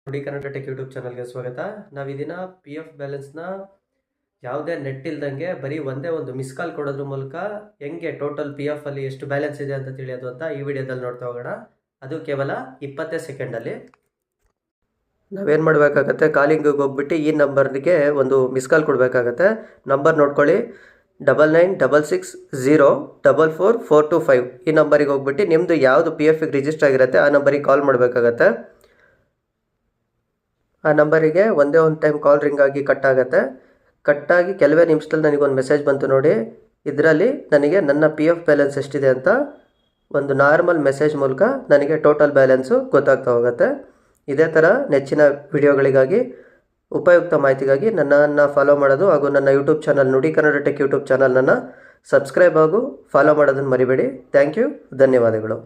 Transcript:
ನುಡಿ Kannada tech YouTube ಚಾನಲ್ಗೆ ಸ್ವಾಗತ. ನಾವು ಈ ದಿನ ಪಿ ಎಫ್ ಬ್ಯಾಲೆನ್ಸ್ನ ಯಾವುದೇ ನೆಟ್ ಇಲ್ದಂಗೆ ಬರೀ ಒಂದೇ ಒಂದು ಮಿಸ್ ಕಾಲ್ ಕೊಡೋದ್ರ ಮೂಲಕ ಹೆಂಗೆ ಟೋಟಲ್ ಪಿ ಎಫ್ ಅಲ್ಲಿ ಎಷ್ಟು ಬ್ಯಾಲೆನ್ಸ್ ಇದೆ ಅಂತ ತಿಳಿಯೋದು ಅಂತ ಈ ವಿಡಿಯೋದಲ್ಲಿ ನೋಡ್ತಾ ಹೋಗೋಣ. ಅದು ಕೇವಲ 20 ಸೆಕೆಂಡಲ್ಲಿ. ನಾವೇನು ಮಾಡಬೇಕಾಗತ್ತೆ, ಕಾಲಿಂಗಿಗೆ ಹೋಗ್ಬಿಟ್ಟು ಈ ನಂಬರ್ಗೆ ಒಂದು ಮಿಸ್ ಕಾಲ್ ಕೊಡಬೇಕಾಗತ್ತೆ. ನಂಬರ್ ನೋಡ್ಕೊಳ್ಳಿ, 9966044425. ಈ ನಂಬರಿಗೆ ಹೋಗ್ಬಿಟ್ಟು ನಿಮ್ಮದು ಯಾವುದು ಪಿ ಎಫ್ಗೆ ರಿಜಿಸ್ಟರ್ ಆಗಿರುತ್ತೆ ಆ ನಂಬರಿಗೆ ಕಾಲ್ ಮಾಡಬೇಕಾಗತ್ತೆ. ಆ ನಂಬರಿಗೆ ಒಂದೇ ಒಂದು ಟೈಮ್ ಕಾಲ್ ರಿಂಗ್ ಆಗಿ ಕಟ್ಟಾಗಿ ಕೆಲವೇ ನಿಮಿಷದಲ್ಲಿ ನನಗೊಂದು ಮೆಸೇಜ್ ಬಂತು ನೋಡಿ. ಇದರಲ್ಲಿ ನನಗೆ ನನ್ನ ಪಿ ಎಫ್ ಬ್ಯಾಲೆನ್ಸ್ ಎಷ್ಟಿದೆ ಅಂತ ಒಂದು ನಾರ್ಮಲ್ ಮೆಸೇಜ್ ಮೂಲಕ ನನಗೆ ಟೋಟಲ್ ಬ್ಯಾಲೆನ್ಸು ಗೊತ್ತಾಗ್ತಾ ಹೋಗುತ್ತೆ. ಇದೇ ಥರ ನೆಚ್ಚಿನ ವಿಡಿಯೋಗಳಿಗಾಗಿ, ಉಪಯುಕ್ತ ಮಾಹಿತಿಗಾಗಿ ನನ್ನನ್ನು ಫಾಲೋ ಮಾಡೋದು ಹಾಗೂ ನನ್ನ ಯೂಟ್ಯೂಬ್ ಚಾನಲ್ ನುಡಿ ಕನ್ನಡ ಟೆಕ್ ಯೂಟ್ಯೂಬ್ ಚಾನಲ್ನನ್ನು ಸಬ್ಸ್ಕ್ರೈಬ್ ಹಾಗೂ ಫಾಲೋ ಮಾಡೋದನ್ನು ಮರಿಬೇಡಿ. ಥ್ಯಾಂಕ್ ಯು, ಧನ್ಯವಾದಗಳು.